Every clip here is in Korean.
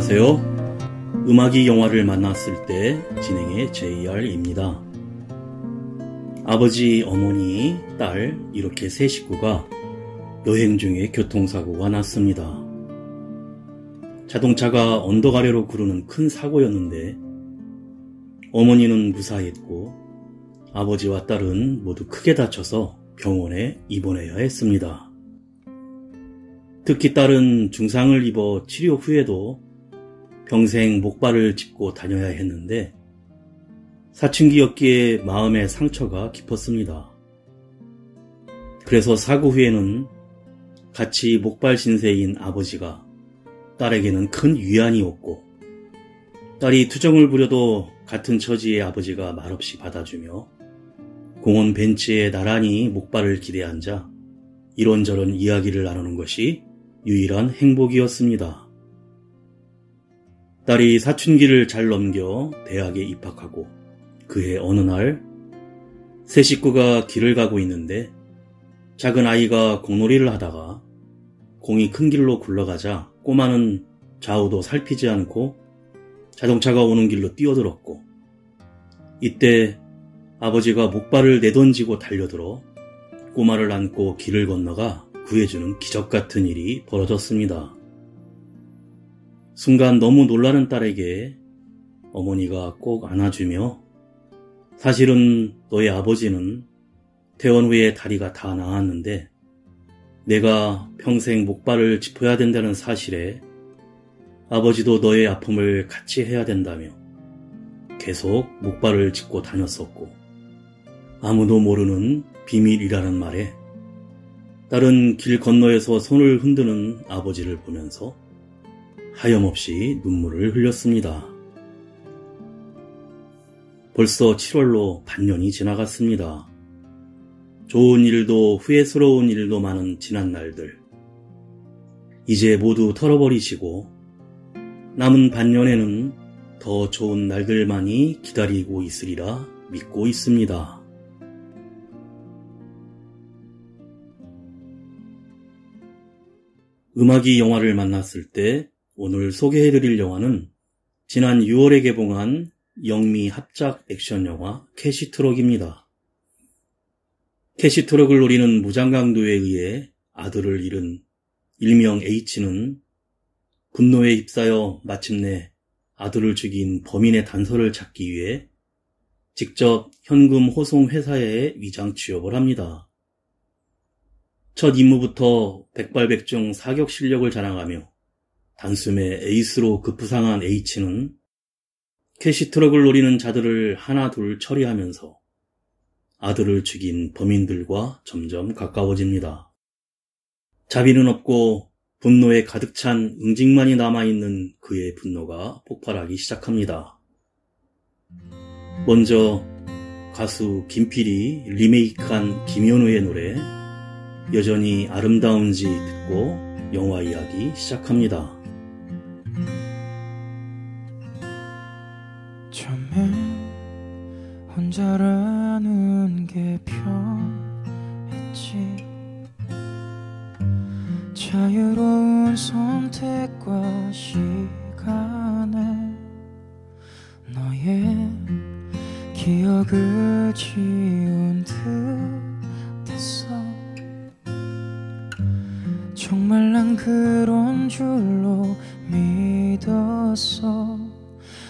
안녕하세요. 음악이 영화를 만났을 때 진행의 JR입니다. 아버지, 어머니, 딸 이렇게 세 식구가 여행 중에 교통사고가 났습니다. 자동차가 언덕 아래로 구르는 큰 사고였는데 어머니는 무사했고 아버지와 딸은 모두 크게 다쳐서 병원에 입원해야 했습니다. 특히 딸은 중상을 입어 치료 후에도 평생 목발을 짚고 다녀야 했는데 사춘기였기에 마음의 상처가 깊었습니다. 그래서 사고 후에는 같이 목발 신세인 아버지가 딸에게는 큰 위안이었고 딸이 투정을 부려도 같은 처지의 아버지가 말없이 받아주며 공원 벤치에 나란히 목발을 기대앉아 이런저런 이야기를 나누는 것이 유일한 행복이었습니다. 딸이 사춘기를 잘 넘겨 대학에 입학하고 그해 어느 날 세 식구가 길을 가고 있는데 작은 아이가 공놀이를 하다가 공이 큰 길로 굴러가자 꼬마는 좌우도 살피지 않고 자동차가 오는 길로 뛰어들었고 이때 아버지가 목발을 내던지고 달려들어 꼬마를 안고 길을 건너가 구해주는 기적 같은 일이 벌어졌습니다. 순간 너무 놀라는 딸에게 어머니가 꼭 안아주며 사실은 너의 아버지는 퇴원 후에 다리가 다 나았는데 내가 평생 목발을 짚어야 된다는 사실에 아버지도 너의 아픔을 같이 해야 된다며 계속 목발을 짚고 다녔었고 아무도 모르는 비밀이라는 말에 딸은 길 건너에서 손을 흔드는 아버지를 보면서 하염없이 눈물을 흘렸습니다. 벌써 7월로 반년이 지나갔습니다. 좋은 일도 후회스러운 일도 많은 지난 날들. 이제 모두 털어버리시고 남은 반년에는 더 좋은 날들만이 기다리고 있으리라 믿고 있습니다. 음악이 영화를 만났을 때 오늘 소개해드릴 영화는 지난 6월에 개봉한 영미 합작 액션 영화 캐시트럭입니다. 캐시트럭을 노리는 무장강도에 의해 아들을 잃은 일명 H는 분노에 휩싸여 마침내 아들을 죽인 범인의 단서를 찾기 위해 직접 현금 호송 회사에 위장 취업을 합니다. 첫 임무부터 백발백중 사격 실력을 자랑하며 단숨에 에이스로 급부상한 H는 캐시트럭을 노리는 자들을 하나 둘 처리하면서 아들을 죽인 범인들과 점점 가까워집니다. 자비는 없고 분노에 가득 찬 응징만이 남아있는 그의 분노가 폭발하기 시작합니다. 먼저 가수 김필이 리메이크한 김현우의 노래 여전히 아름다운지 듣고 영화 이야기 시작합니다. 처음엔 혼자라는 게 편했지. 자유로운 선택과 시간에 너의 기억을 지운 듯 했어. 정말 난 그런 줄로 믿었어.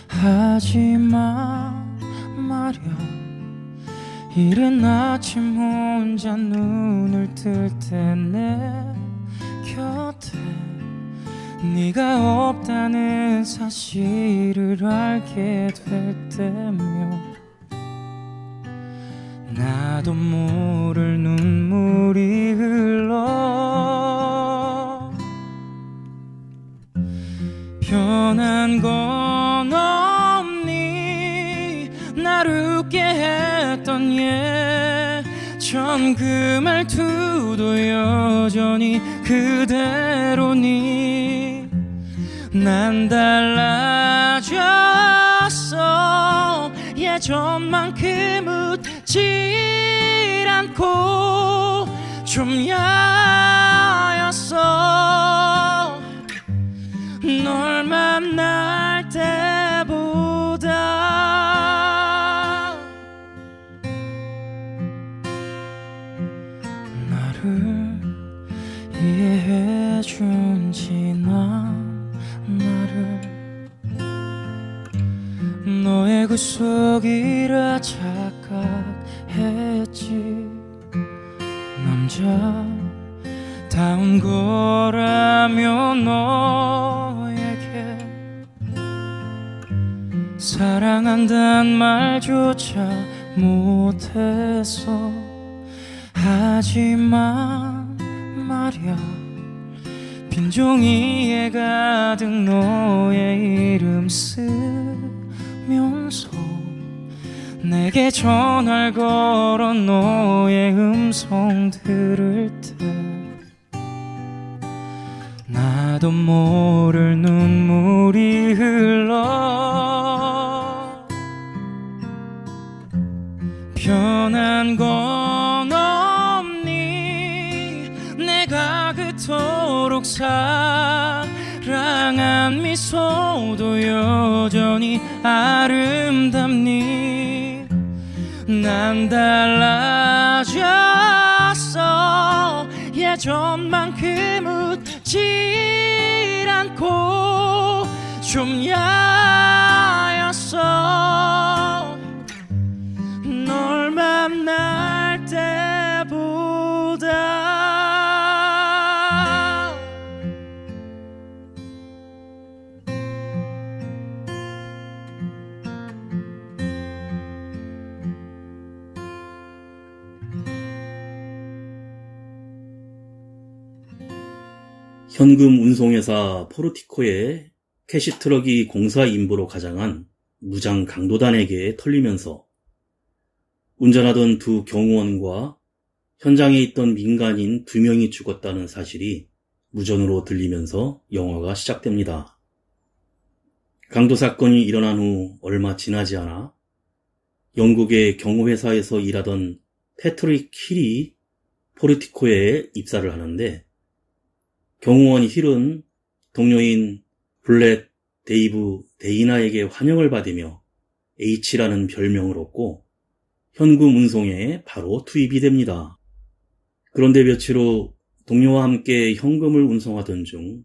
하지만 말야 이른 아침 혼자 눈을 뜰 때 내 곁에 네가 없다는 사실을 알게 될 때면 나도 모를 눈물이 흘러. 변한 건 없니 나를 웃게 했던 예전 그 말투도 여전히 그대로니. 난 달라졌어 예전만큼 웃질 않고 좀 야였어. 널 만나 나를 이해해준지 나를 너의 구속이라 착각했지. 남자다운 거라면 너에게 사랑한단 말조차 못했어. 하지만 말야 빈 종이에 가득 너의 이름 쓰면서 내게 전화를 걸어 너의 음성 들을 때 나도 모를 눈물이 흘러. 변한 건 없니? 내가 그토록 사랑한 미소도 여전히 아름답니? 난 달라졌어. 예전만큼 웃질 않고 좀 야였어. 널 만날 때보다. 현금 운송회사 포르티코의 캐시트럭이 공사 임무로 가장한 무장 강도단에게 털리면서 운전하던 두 경호원과 현장에 있던 민간인 2명이 죽었다는 사실이 무전으로 들리면서 영화가 시작됩니다. 강도 사건이 일어난 후 얼마 지나지 않아 영국의 경호회사에서 일하던 패트릭 힐이 포르티코에 입사를 하는데, 경호원 힐은 동료인 블렛, 데이브, 데이나에게 환영을 받으며 H라는 별명을 얻고 현금 운송에 바로 투입이 됩니다. 그런데 며칠 후 동료와 함께 현금을 운송하던 중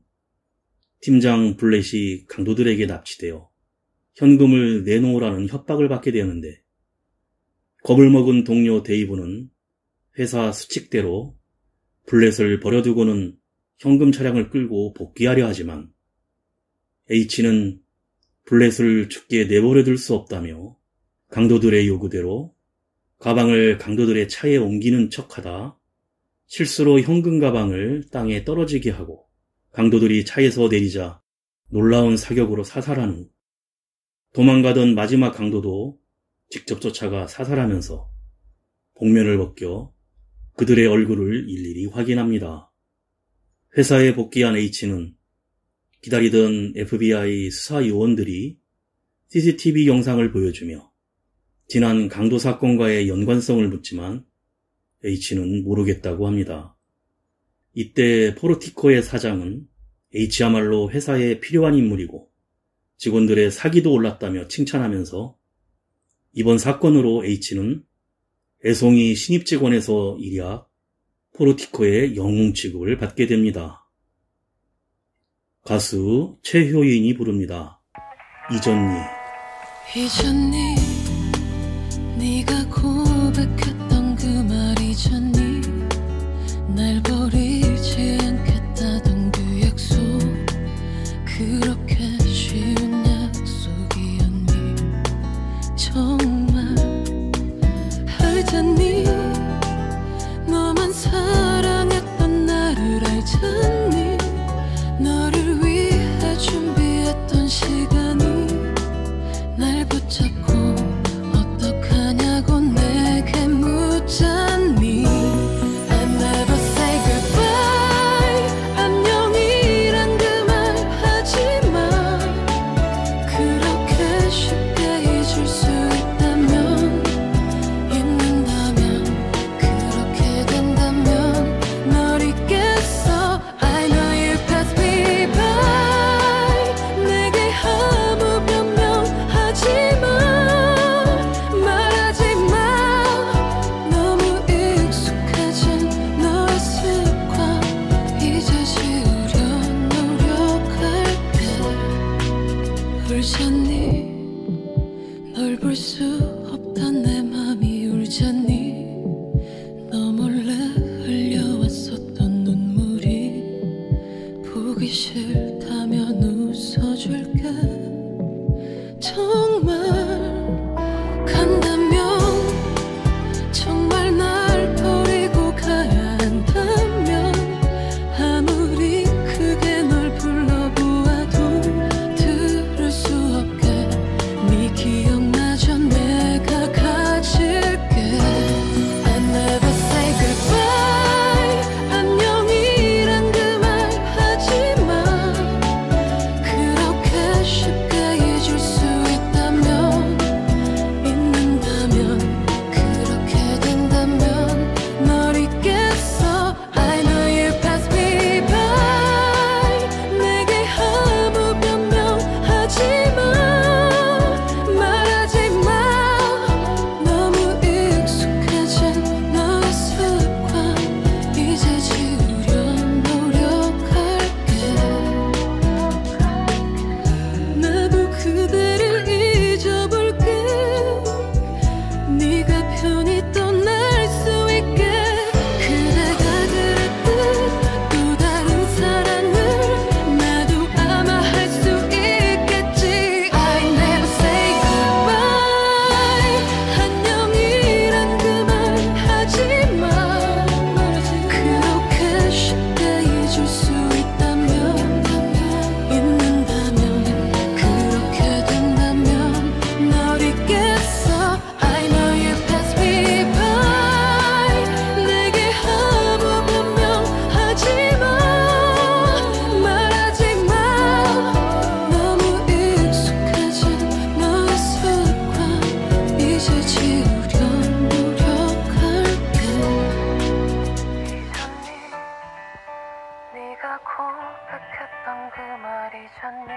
팀장 블렛이 강도들에게 납치되어 현금을 내놓으라는 협박을 받게 되었는데, 겁을 먹은 동료 데이브는 회사 수칙대로 블렛을 버려두고는 현금 차량을 끌고 복귀하려 하지만 H는 블렛을 죽게 내버려둘 수 없다며 강도들의 요구대로 가방을 강도들의 차에 옮기는 척하다 실수로 현금 가방을 땅에 떨어지게 하고 강도들이 차에서 내리자 놀라운 사격으로 사살한 후 도망가던 마지막 강도도 직접 쫓아가 사살하면서 복면을 벗겨 그들의 얼굴을 일일이 확인합니다. 회사에 복귀한 H는 기다리던 FBI 수사 요원들이 CCTV 영상을 보여주며 지난 강도 사건과의 연관성을 묻지만 H는 모르겠다고 합니다. 이때 포르티코의 사장은 H야말로 회사에 필요한 인물이고 직원들의 사기도 올랐다며 칭찬하면서 이번 사건으로 H는 애송이 신입직원에서 일약 포르티코의 영웅 취급을 받게 됩니다. 가수 최효인이 부릅니다. 잊었니? 잊었니? 네가 고백했던 그 말 잊었니? 날 버리지 않겠다던 그 약속, 그렇게 쉬운 약속이었니? 정말 알잖니? 너만 사랑했던 나를 알잖니? 너를 위해 준비했던 시간이 날 붙잡고 어떡하냐고 내게 묻잖니? I never say 고백했던 그 말이잖니.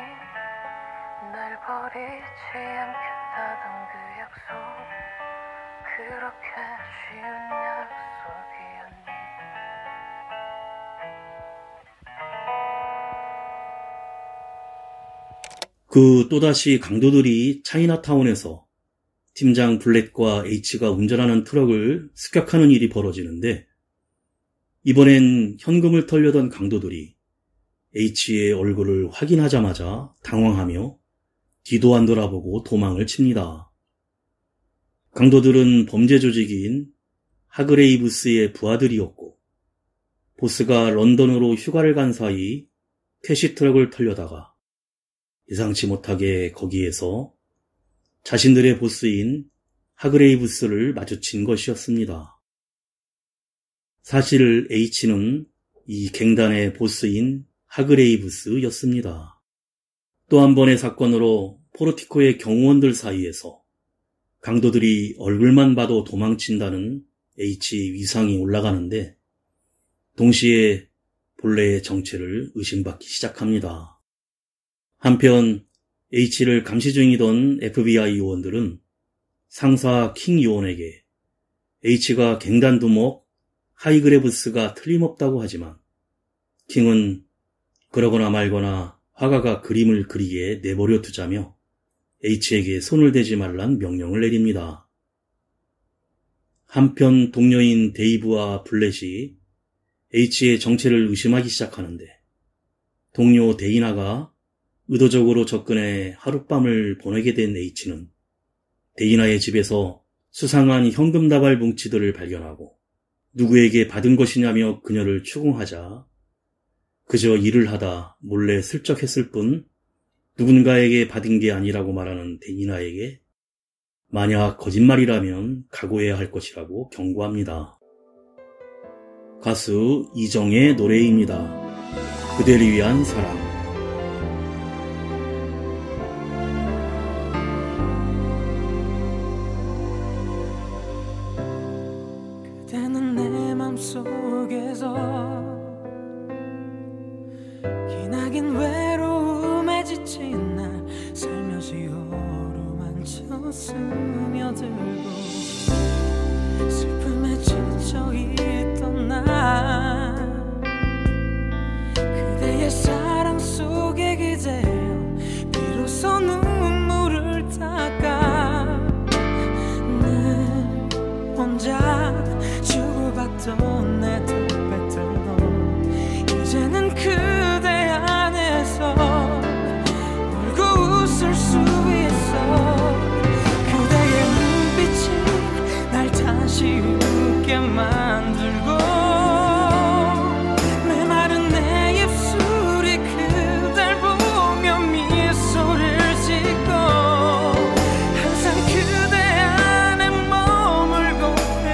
날 버리지 않겠다던 그 약속, 그렇게 쉬운 약속이었니. 그 또다시 강도들이 차이나타운에서 팀장 블랙과 H가 운전하는 트럭을 습격하는 일이 벌어지는데, 이번엔 현금을 털려던 강도들이 H의 얼굴을 확인하자마자 당황하며 뒤도 안 돌아보고 도망을 칩니다. 강도들은 범죄 조직인 하그레이브스의 부하들이었고, 보스가 런던으로 휴가를 간 사이 캐시 트럭을 털려다가 예상치 못하게 거기에서 자신들의 보스인 하그레이브스를 마주친 것이었습니다. 사실 H는 이 갱단의 보스인 하그레이브스였습니다. 또 한 번의 사건으로 포르티코의 경호원들 사이에서 강도들이 얼굴만 봐도 도망친다는 H 위상이 올라가는데, 동시에 본래의 정체를 의심받기 시작합니다. 한편 H를 감시 중이던 FBI 요원들은 상사 킹 요원에게 H가 갱단 두목 하이그레브스가 틀림없다고 하지만, 킹은 그러거나 말거나 화가가 그림을 그리게 내버려 두자며 H에게 손을 대지 말란 명령을 내립니다. 한편 동료인 데이브와 블렛이 H의 정체를 의심하기 시작하는데, 동료 데이나가 의도적으로 접근해 하룻밤을 보내게 된 H는 데이나의 집에서 수상한 현금 다발 뭉치들을 발견하고 누구에게 받은 것이냐며 그녀를 추궁하자, 그저 일을 하다 몰래 슬쩍 했을 뿐 누군가에게 받은 게 아니라고 말하는 데이나에게 만약 거짓말이라면 각오해야 할 것이라고 경고합니다. 가수 이정의 노래입니다. 그대를 위한 사랑. 그대는 내 맘속에서 기나긴 외로움에 지친 날 살며시 어루만져 스며들고, 슬픔에 지쳐있던 날 그대의 사랑 속에 기대어 비로소 눈물을 닦아 늘 혼자 주고받던 내 턱배들도 이제는 그대 안에서 울고 웃을 수 있어. 그대의 눈빛이 날 다시 웃게 만들고, 메마른 내 입술이 그댈 보며 미소를 짓고, 항상 그대 안에 머물고픈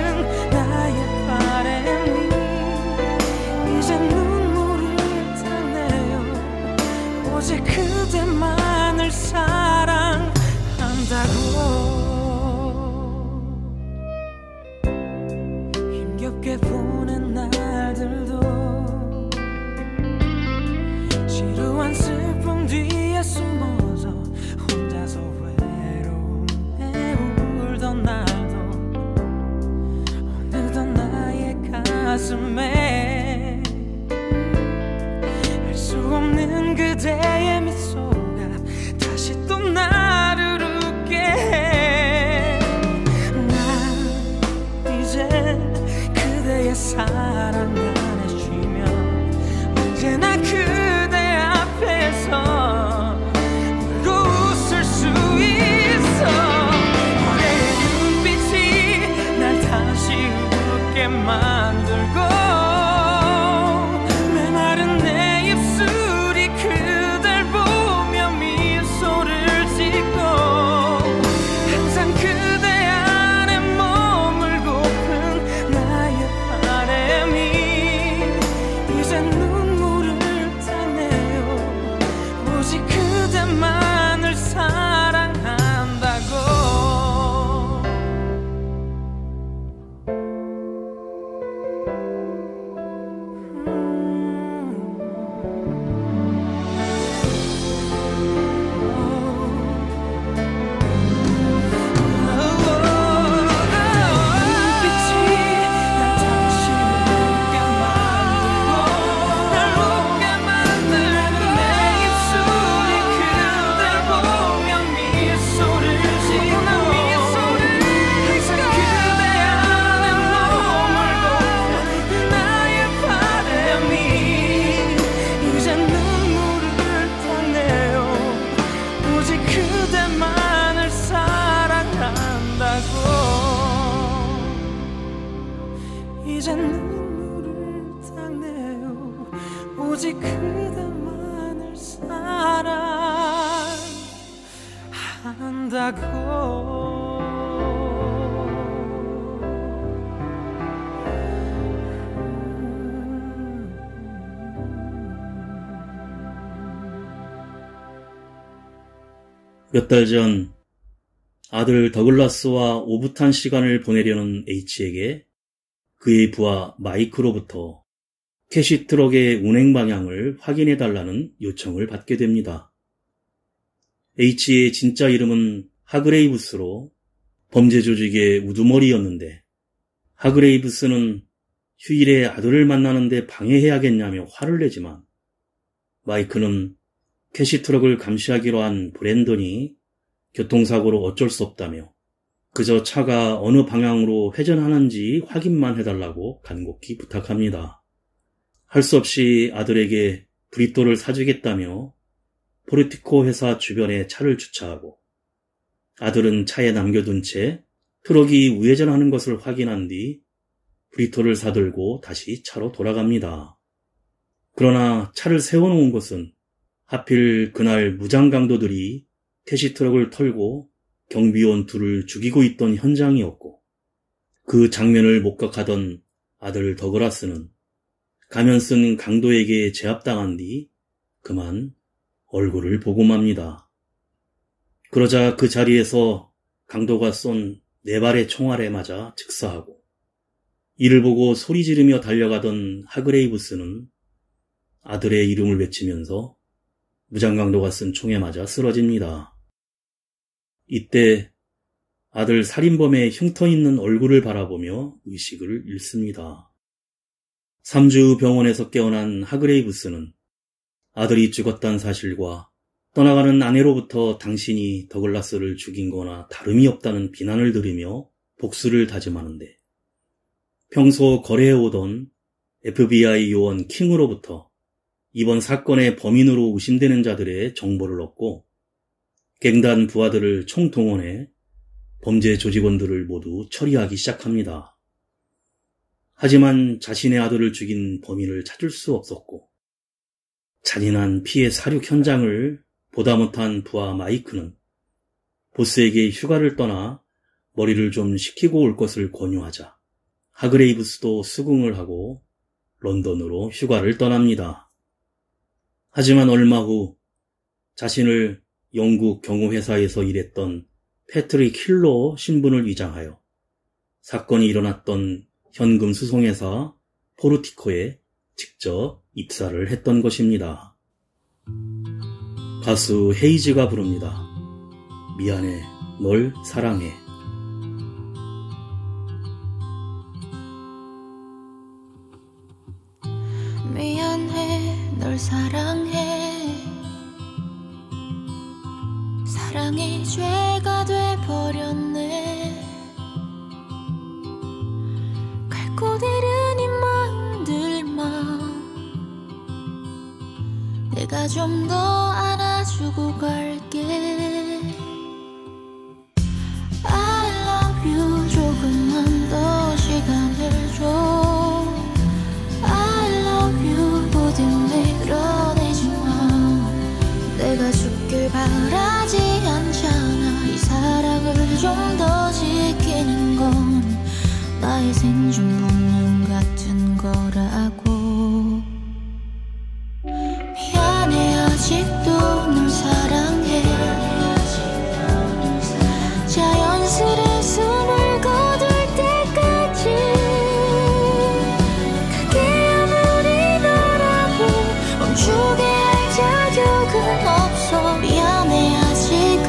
나의 바람이 이제 눈물을 닦네요. 오직 그대만을 사랑한다고. 힘겹게 보낸 날들도 지루한 슬픔 뒤에 숨어서 혼자서 외로움에 울던 날도 어느덧 나의 가슴에 알 수 없는 그대의 미소가 다시 또 나를 웃게 해. 난 이제 그대의 사랑 안에 쉬며 언제나 그대 앞에서 울고 웃을 수 있어. 그대의 눈빛이 날 다시 웃게 만들고, 메마른 내 입술이 그댈 보며 미소를 짓고, 항상 그대 안에 머물고픈 나의 바람이 오직 그대만을 사랑한다고. 몇 달 전 아들 더글라스와 오붓한 시간을 보내려는 H에게 그의 부하 마이크로부터 캐시트럭의 운행 방향을 확인해달라는 요청을 받게 됩니다. H의 진짜 이름은 하그레이브스로 범죄 조직의 우두머리였는데 하그레이브스는 휴일에 아들을 만나는데 방해해야겠냐며 화를 내지만 마이크는 캐시트럭을 감시하기로 한 브랜던이 교통사고로 어쩔 수 없다며 그저 차가 어느 방향으로 회전하는지 확인만 해달라고 간곡히 부탁합니다. 할 수 없이 아들에게 브리또를 사주겠다며 포르티코 회사 주변에 차를 주차하고 아들은 차에 남겨둔 채 트럭이 우회전하는 것을 확인한 뒤 브리또를 사들고 다시 차로 돌아갑니다. 그러나 차를 세워놓은 것은 하필 그날 무장강도들이 캐시트럭을 털고 경비원 둘을 죽이고 있던 현장이었고 그 장면을 목격하던 아들 더글라스는 가면 쓴 강도에게 제압당한 뒤 그만 얼굴을 보고 맙니다. 그러자 그 자리에서 강도가 쏜 4발의 총알에 맞아 즉사하고 이를 보고 소리 지르며 달려가던 하그레이브스는 아들의 이름을 외치면서 무장강도가 쓴 총에 맞아 쓰러집니다. 이때 아들 살인범의 흉터 있는 얼굴을 바라보며 의식을 잃습니다. 3주 후 병원에서 깨어난 하그레이브스는 아들이 죽었다는 사실과 떠나가는 아내로부터 당신이 더글라스를 죽인 거나 다름이 없다는 비난을 들으며 복수를 다짐하는데 평소 거래해오던 FBI 요원 킹으로부터 이번 사건의 범인으로 의심되는 자들의 정보를 얻고 갱단 부하들을 총동원해 범죄 조직원들을 모두 처리하기 시작합니다. 하지만 자신의 아들을 죽인 범인을 찾을 수 없었고 잔인한 피해 사륙 현장을 보다 못한 부하 마이크는 보스에게 휴가를 떠나 머리를 좀 식히고 올 것을 권유하자 하그레이브스도 수긍을 하고 런던으로 휴가를 떠납니다. 하지만 얼마 후 자신을 영국 경호회사에서 일했던 패트릭 힐러 신분을 위장하여 사건이 일어났던 현금 수송회사 포르티코에 직접 입사를 했던 것입니다. 가수 헤이즈가 부릅니다. 미안해, 널 사랑해. 미안해, 널 사랑해. 사랑이 죄가 돼버렸네. 갈 곳 잃은 이 마음들만 내가 좀 더 안아주고 갈게. I love you. 조금만 더 시간을 줘. I love you. 부디 밀어내지만 내가 죽길 바라지 않잖아. 이 사랑을 좀 더 지키는 건 나의 생존 본능 같은 거라고. 미안해, 아직도 널 사랑해. 자연스레 숨을 거둘 때까지 그게 아무리 너라고 멈추게 할 자격은 없어. 미안해, 아직은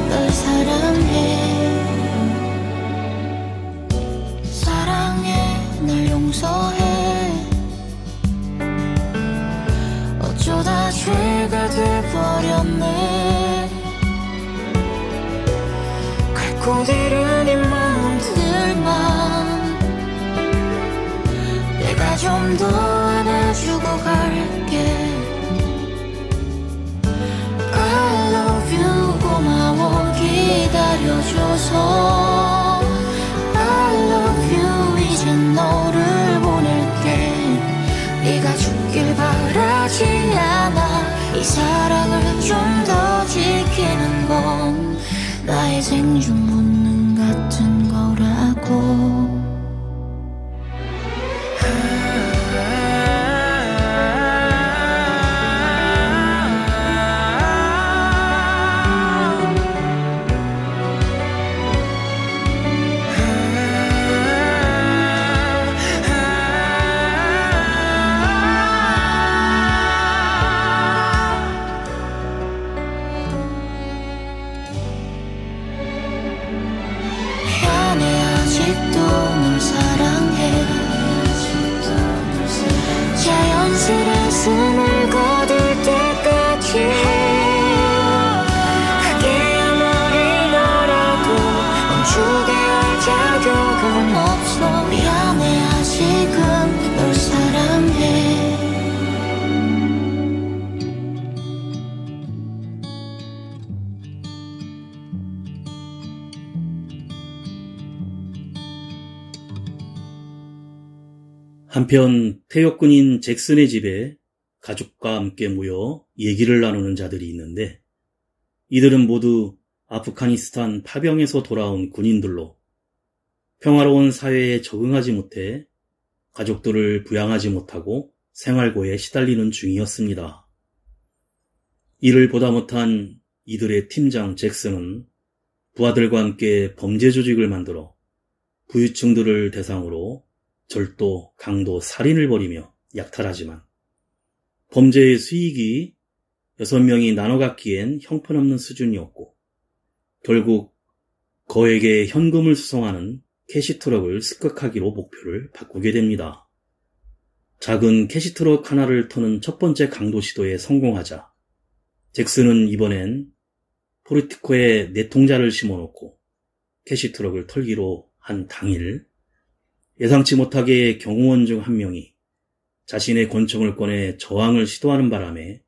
널 사랑해. 사랑해, 날 용서해. 어쩌다 죄가 돼버렸네. 갈 곳 잃은 이 마음들만 내가 좀 더 안아주고 갈게. I love you. 고마워, 기다려줘서. I love you. 이젠 너를 보낼게. 네가 죽길 바라. 이 사랑을 좀 더 지키는 건 나의 생존 본능 같은 거라고. 자연스레 숨을 거둘 때까지 그게야말이 너라고 멈추게 할 자격은 없어. 미안해 아직은 널 사랑해. 한편 퇴역군인 잭슨의 집에 가족과 함께 모여 얘기를 나누는 자들이 있는데, 이들은 모두 아프가니스탄 파병에서 돌아온 군인들로 평화로운 사회에 적응하지 못해 가족들을 부양하지 못하고 생활고에 시달리는 중이었습니다. 이를 보다 못한 이들의 팀장 잭슨은 부하들과 함께 범죄 조직을 만들어 부유층들을 대상으로 절도, 강도, 살인을 벌이며 약탈하지만 범죄의 수익이 6명이 나눠 갖기엔 형편없는 수준이었고, 결국 거액의 현금을 수송하는 캐시트럭을 습격하기로 목표를 바꾸게 됩니다. 작은 캐시트럭 하나를 터는 첫 번째 강도 시도에 성공하자 잭슨은 이번엔 포르티코에 내통자를 심어놓고 캐시트럭을 털기로 한 당일, 예상치 못하게 경호원 중 한 명이 자신의 권총을 꺼내 저항을 시도하는 바람에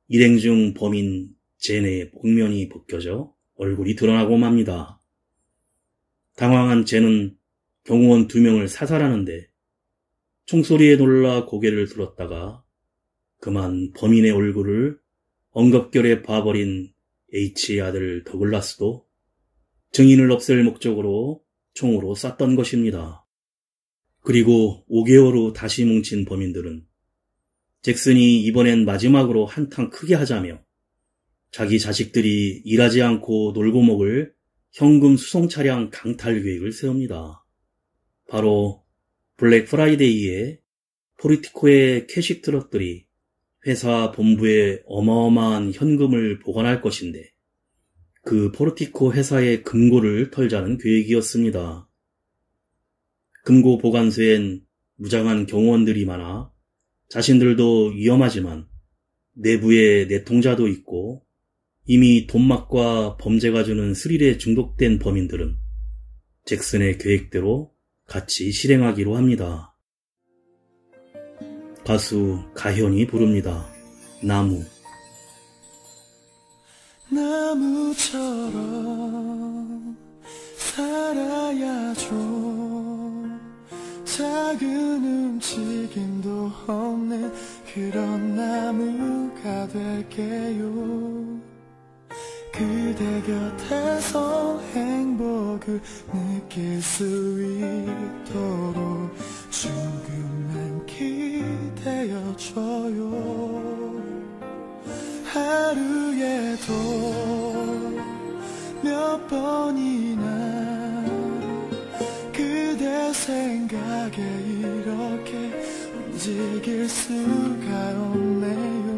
일행 중 범인 젠의 복면이 벗겨져 얼굴이 드러나고 맙니다. 당황한 젠은 경호원 2명을 사살하는데 총소리에 놀라 고개를 들었다가 그만 범인의 얼굴을 엉겁결에 봐버린 H의 아들 더글라스도 증인을 없앨 목적으로 총으로 쐈던 것입니다. 그리고 5개월 후 다시 뭉친 범인들은 잭슨이 이번엔 마지막으로 한탕 크게 하자며 자기 자식들이 일하지 않고 놀고 먹을 현금 수송 차량 강탈 계획을 세웁니다. 바로 블랙 프라이데이에 포르티코의 캐시 트럭들이 회사 본부에 어마어마한 현금을 보관할 것인데, 그 포르티코 회사의 금고를 털자는 계획이었습니다. 금고 보관소엔 무장한 경호원들이 많아 자신들도 위험하지만 내부에 내통자도 있고 이미 돈맛과 범죄가 주는 스릴에 중독된 범인들은 잭슨의 계획대로 같이 실행하기로 합니다. 가수 가현이 부릅니다. 나무. 나무처럼 살아야죠. 작은 움직임도 없는 그런 나무가 될게요. 그대 곁에서 행복을 느낄 수 있도록 조금만 기대어줘요. 하루에도 몇 번이나 그대 생각에 이렇게 움직일 수가 없네요.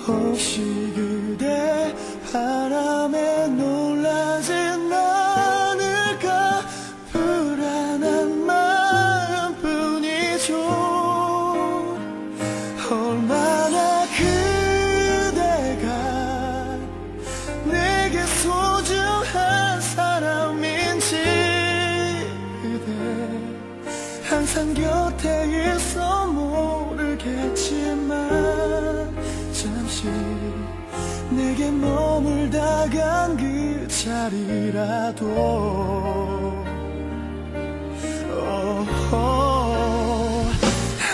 혹시 그대 바람에 놀라진 않을까 불안한 마음뿐이죠. 얼마나 그대가 내게 소중한 사람인지 그대 항상 곁에 있어 모르겠지만 잠시 내게 머물다간 그 자리라도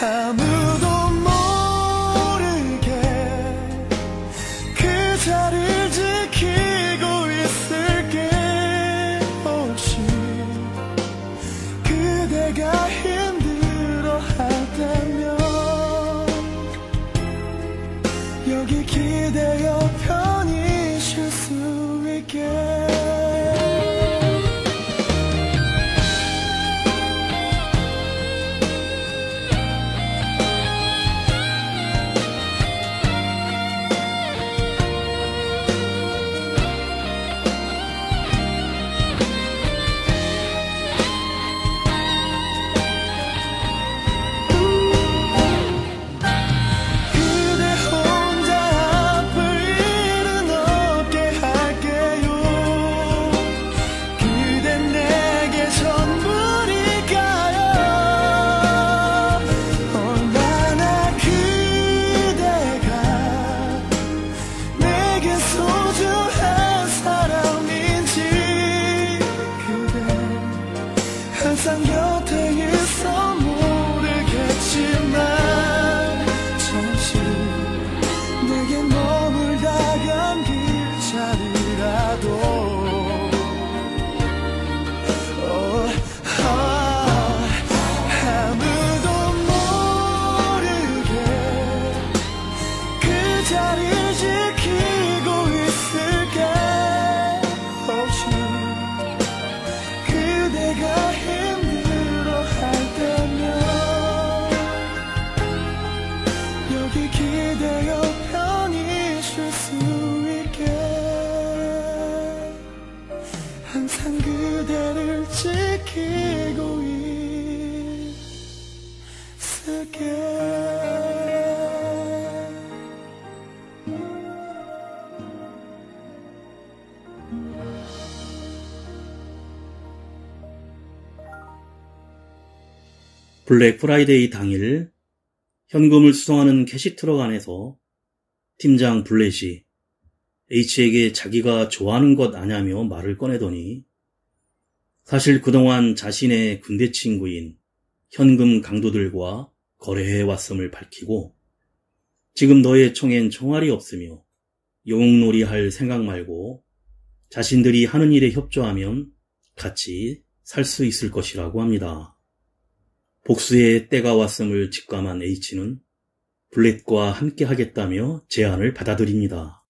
아무도 모르게 여기 기대어 편히 쉴 수 있게 항상 곁에 있어 모르겠지만 잠시 내게 머물다간 그 자리라도 아무도 모르게 그 자리를 지키고 있을게 혹시 그대가 힘들어할 때면 여기 기대어 편히 쉴 수 있게 항상 그대를 지키고 있을게 블랙 프라이데이 당일 현금을 수송하는 캐시트럭 안에서 팀장 블렛이 H에게 자기가 좋아하는 것 아냐며 말을 꺼내더니 사실 그동안 자신의 군대 친구인 현금 강도들과 거래해왔음을 밝히고 지금 너의 총엔 총알이 없으며 영웅놀이 할 생각 말고 자신들이 하는 일에 협조하면 같이 살 수 있을 것이라고 합니다. 복수의 때가 왔음을 직감한 H는 블렛과 함께 하겠다며 제안을 받아들입니다.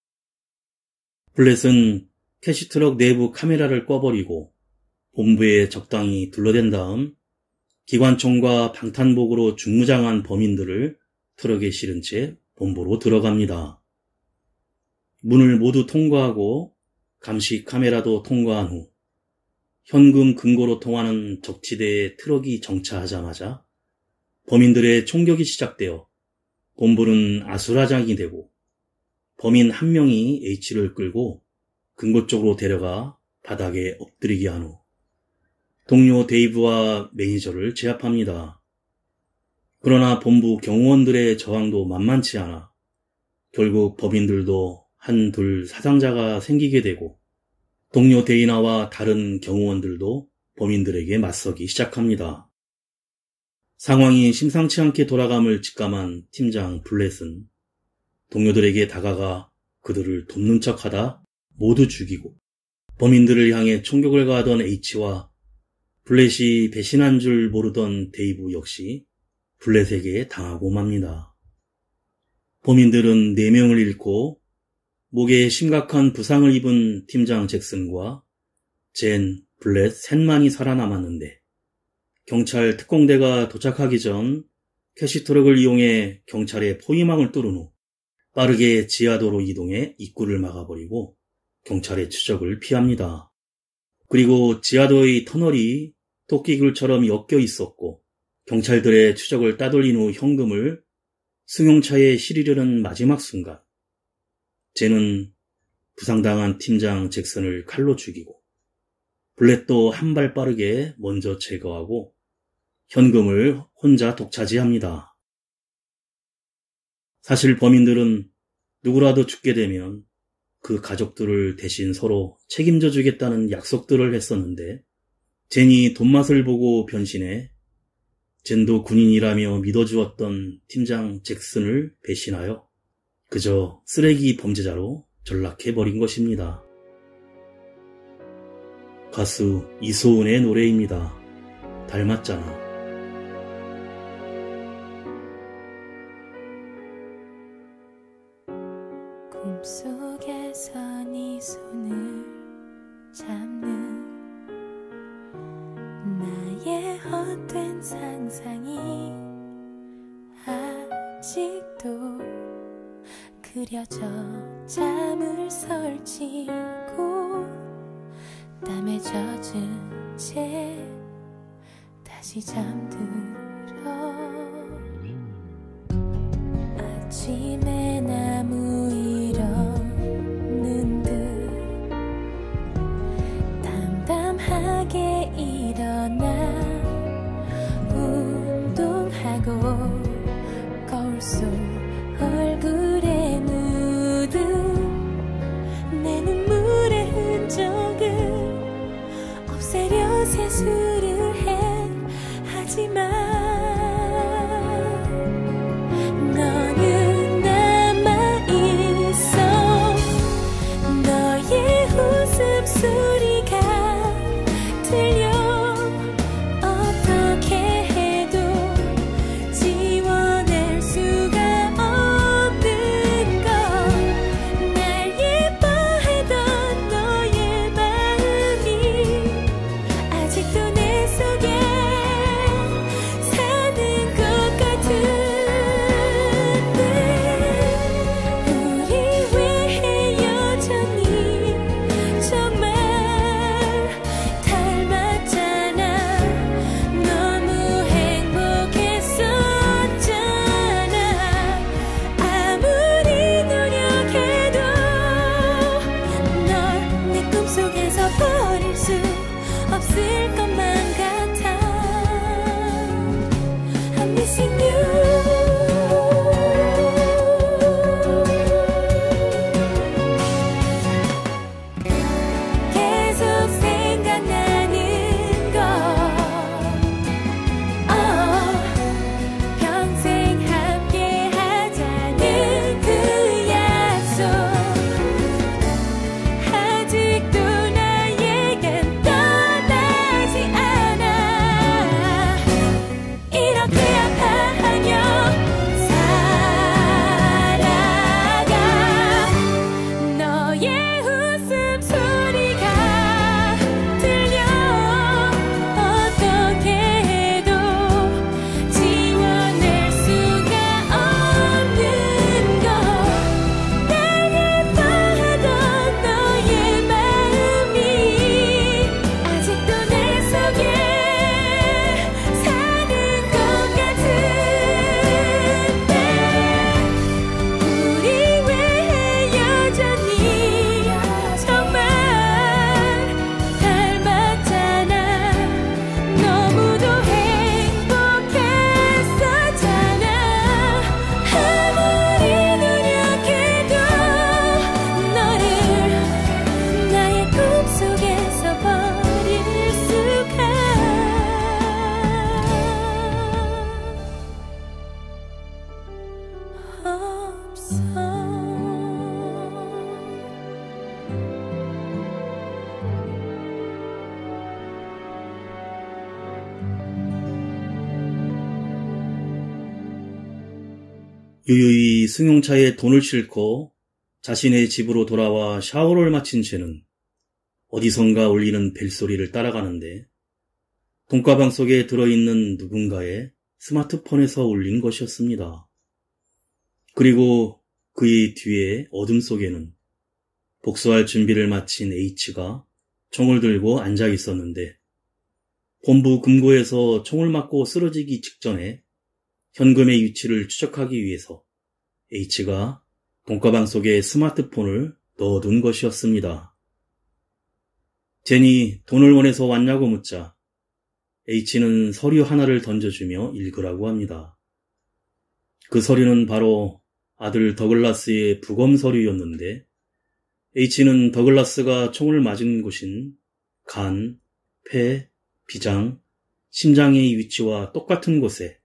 블렛은 캐시트럭 내부 카메라를 꺼버리고 본부에 적당히 둘러댄 다음 기관총과 방탄복으로 중무장한 범인들을 트럭에 실은 채 본부로 들어갑니다. 문을 모두 통과하고 감시 카메라도 통과한 후 현금 금고로 통하는 적지대에 트럭이 정차하자마자 범인들의 총격이 시작되어 본부는 아수라장이 되고 범인 한 명이 H를 끌고 금고 쪽으로 데려가 바닥에 엎드리게 한 후 동료 데이브와 매니저를 제압합니다. 그러나 본부 경호원들의 저항도 만만치 않아 결국 법인들도 한둘 사상자가 생기게 되고 동료 데이나와 다른 경호원들도 범인들에게 맞서기 시작합니다. 상황이 심상치 않게 돌아감을 직감한 팀장 블렛은 동료들에게 다가가 그들을 돕는 척하다 모두 죽이고 범인들을 향해 총격을 가하던 H와 블렛이 배신한 줄 모르던 데이브 역시 블렛에게 당하고 맙니다. 범인들은 4명을 잃고 목에 심각한 부상을 입은 팀장 잭슨과 젠, 블렛, 셋만이 살아남았는데 경찰 특공대가 도착하기 전 캐시트럭을 이용해 경찰의 포위망을 뚫은 후 빠르게 지하도로 이동해 입구를 막아버리고 경찰의 추적을 피합니다. 그리고 지하도의 터널이 토끼굴처럼 엮여 있었고 경찰들의 추적을 따돌린 후 현금을 승용차에 실으려는 마지막 순간 젠은 부상당한 팀장 잭슨을 칼로 죽이고 블렛도 한 발 빠르게 먼저 제거하고 현금을 혼자 독차지합니다. 사실 범인들은 누구라도 죽게 되면 그 가족들을 대신 서로 책임져 주겠다는 약속들을 했었는데 젠이 돈맛을 보고 변신해 젠도 군인이라며 믿어주었던 팀장 잭슨을 배신하여 그저 쓰레기 범죄자로 전락해버린 것입니다. 가수 이소은의 노래입니다. 닮았잖아. 꿈속에서 네 손을 잡는 나의 헛된 상상이 아직도 그려져 잠을 설치고 땀에 젖은 채 다시 잠들어 아침에 나무 일어는 듯 담담하게 일어나 운동하고 거울 속 얼굴에 묻은 내 눈물의 흔적을 없애려 세수를 해 하지만 너는 남아있어 너의 웃음소리가 들려 어떻게 해도 지워낼 수가 없는 것 날 예뻐하던 너의 마음이 아직도 내 속에 사는 것 같은데 우리 왜 헤어졌니 정말 닮았잖아 너무 행복했었잖아 아무리 노력해도 널 내 꿈속에서 버릴 수 없을 것만 같아 I'm missing you 계속 생각나는 것 평생 함께 하자는 그 약속 아직도 나에겐 떠나지 않아 이렇게 아파하며 살아가 너의 웃음소리가 들려 어떻게 해도 지워낼 수가 없는 것 날 예뻐하던 너의 마음이 아직도 내 속에 사는 것 같은데 우리 왜 헤어졌니 정말 닮았잖아 너무도 행복했었잖아 아무리 노력해도 너를 나의 꿈속에서 버릴 수가 없어 유유히 승용차에 돈을 싣고 자신의 집으로 돌아와 샤워를 마친 채는 어디선가 울리는 벨소리를 따라가는데 돈가방 속에 들어있는 누군가의 스마트폰에서 울린 것이었습니다. 그리고 그의 뒤에 어둠 속에는 복수할 준비를 마친 H가 총을 들고 앉아 있었는데 본부 금고에서 총을 맞고 쓰러지기 직전에 현금의 위치를 추적하기 위해서 H가 돈가방 속에 스마트폰을 넣어둔 것이었습니다. 제니 돈을 원해서 왔냐고 묻자 H는 서류 하나를 던져주며 읽으라고 합니다. 그 서류는 바로 아들 더글라스의 부검 서류였는데 H는 더글라스가 총을 맞은 곳인 간, 폐, 비장, 심장의 위치와 똑같은 곳에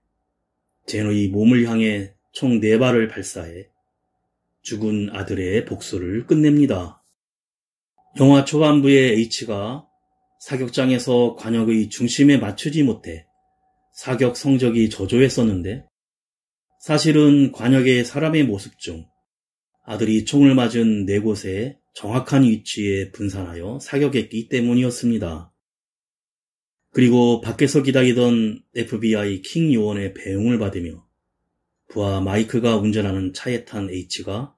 제노의 몸을 향해 총 4발을 발사해 죽은 아들의 복수를 끝냅니다. 영화 초반부의 H가 사격장에서 관역의 중심에 맞추지 못해 사격 성적이 저조했었는데 사실은 관역의 사람의 모습 중 아들이 총을 맞은 4곳에 정확한 위치에 분산하여 사격했기 때문이었습니다. 그리고 밖에서 기다리던 FBI 킹 요원의 배웅을 받으며 부하 마이크가 운전하는 차에 탄 H가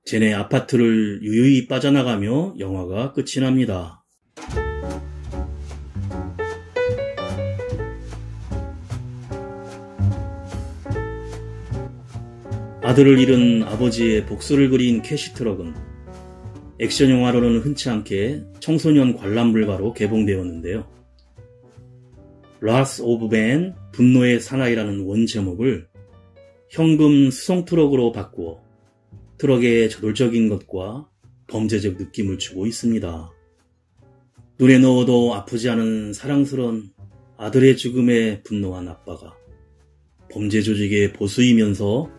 젠의 아파트를 유유히 빠져나가며 영화가 끝이 납니다. 아들을 잃은 아버지의 복수를 그린 캐시트럭은 액션 영화로는 흔치 않게 청소년 관람 불가로 개봉되었는데요. 라스 오브 벤 분노의 사나이라는 원 제목을 현금 수송 트럭으로 바꾸어 트럭의 저돌적인 것과 범죄적 느낌을 주고 있습니다. 눈에 넣어도 아프지 않은 사랑스러운 아들의 죽음에 분노한 아빠가 범죄 조직의 보수이면서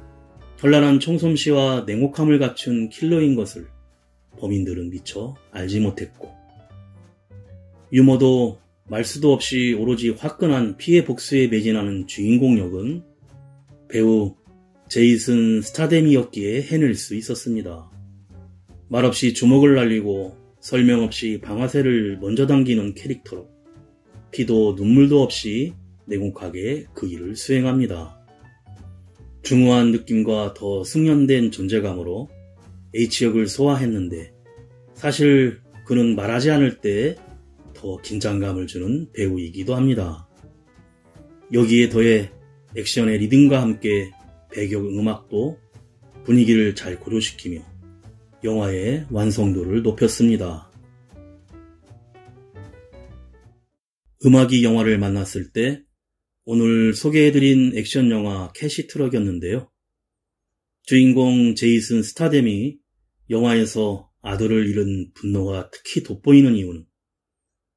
현란한 총솜씨와 냉혹함을 갖춘 킬러인 것을 범인들은 미처 알지 못했고, 유머도 말수도 없이 오로지 화끈한 피해 복수에 매진하는 주인공 역은 배우 제이슨 스타뎀이었기에 해낼 수 있었습니다. 말없이 주먹을 날리고 설명 없이 방아쇠를 먼저 당기는 캐릭터로 피도 눈물도 없이 냉혹하게 그 일을 수행합니다. 중후한 느낌과 더 숙련된 존재감으로 H역을 소화했는데 사실 그는 말하지 않을 때 더 긴장감을 주는 배우이기도 합니다. 여기에 더해 액션의 리듬과 함께 배경 음악도 분위기를 잘 고조시키며 영화의 완성도를 높였습니다. 음악이 영화를 만났을 때 오늘 소개해드린 액션 영화 캐시트럭이었는데요. 주인공 제이슨 스타뎀이 영화에서 아들을 잃은 분노가 특히 돋보이는 이유는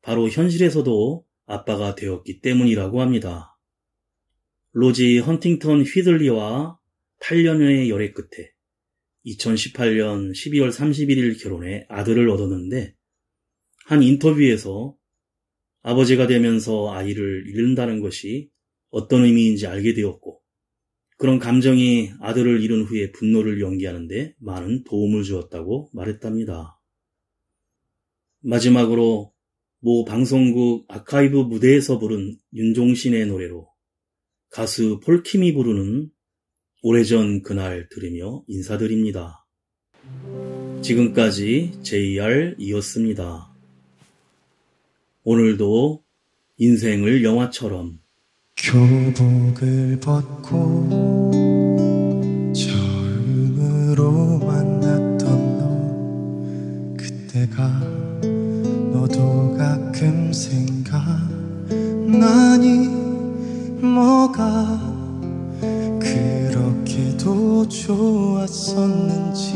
바로 현실에서도 아빠가 되었기 때문이라고 합니다. 로지 헌팅턴 휘들리와 8년의 열애 끝에 2018년 12월 31일 결혼해 아들을 얻었는데 한 인터뷰에서 아버지가 되면서 아이를 잃는다는 것이 어떤 의미인지 알게 되었고 그런 감정이 아들을 잃은 후에 분노를 연기하는데 많은 도움을 주었다고 말했답니다. 마지막으로 모 방송국 아카이브 무대에서 부른 윤종신의 노래로 가수 폴킴이 부르는 오래전 그날 들으며 인사드립니다. 지금까지 JR이었습니다. 오늘도 인생을 영화처럼 교복을 벗고 처음으로 만났던 너 그때가 너도 가끔 생각나니 뭐가 그렇게도 좋았었는지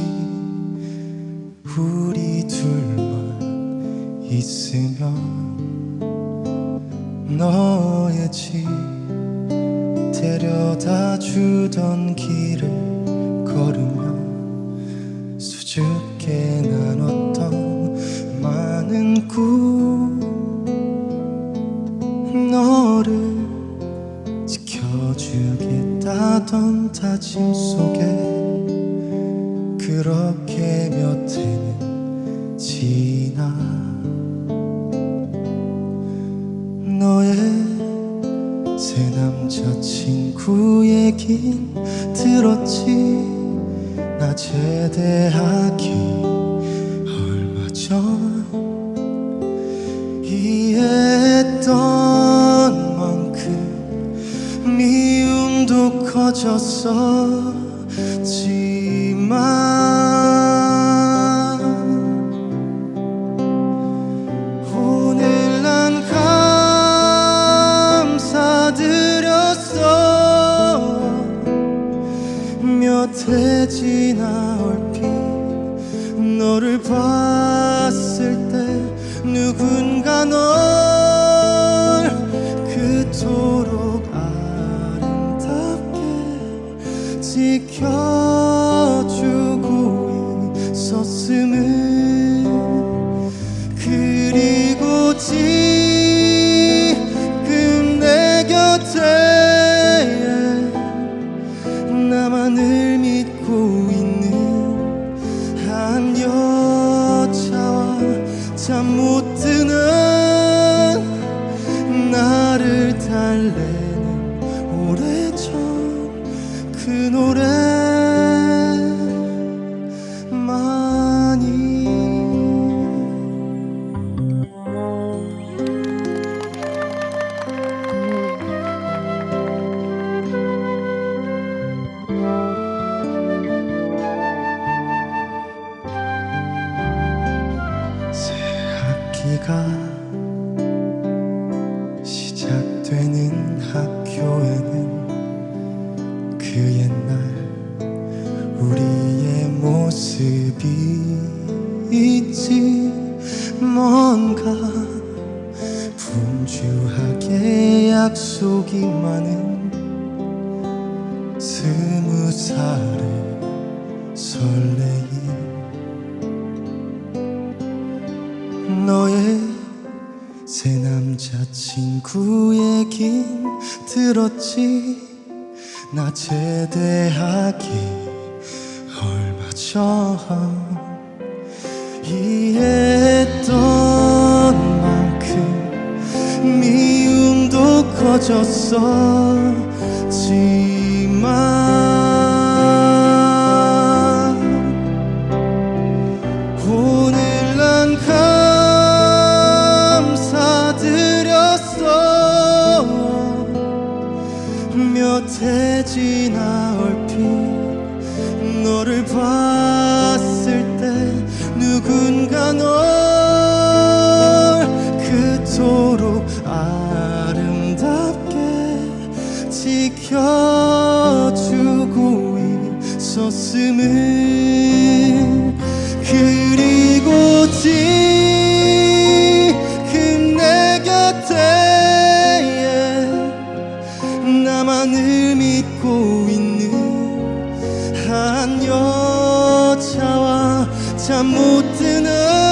우리 둘만 있으면 너의 집 데려다 주던 길을 걸으며 수줍게 나눴던 많은 꿈 너를 지켜주겠다던 다짐 속에 그렇게 몇 해는 지나 너의 새 남자친구 얘긴 들었지 나 제대하기 얼마 전 이해했던 만큼 미움도 커졌었지만 오늘 난 감사드렸어 몇 해 지나 얼핏 너를 봤을 때 누군가 널 그토록 아름답게 지켜주고 있었음을 그리고 지금 내 곁에 나만을 믿고 있는 잠 못 드는 나를 달래는 오래전 그 노래만이 학기가 시작되는 학교에는 그 옛날 우리의 모습이 있지. 뭔가 분주하게 약속이 많은 20살의 설레임. 너의 새 남자친구 얘긴 들었지. 나 제대하기 얼마 전 이해했던 만큼 미움도 커졌었지만 오늘 난 감사드렸어. 몇 해 지나 얼핏 너를 봤을 때 누군가 널 그토록 아름답게 지켜주고 있었음을. 그리고 지금 내 곁에 나만을 믿고 있는 한 여자와 잠 못 드는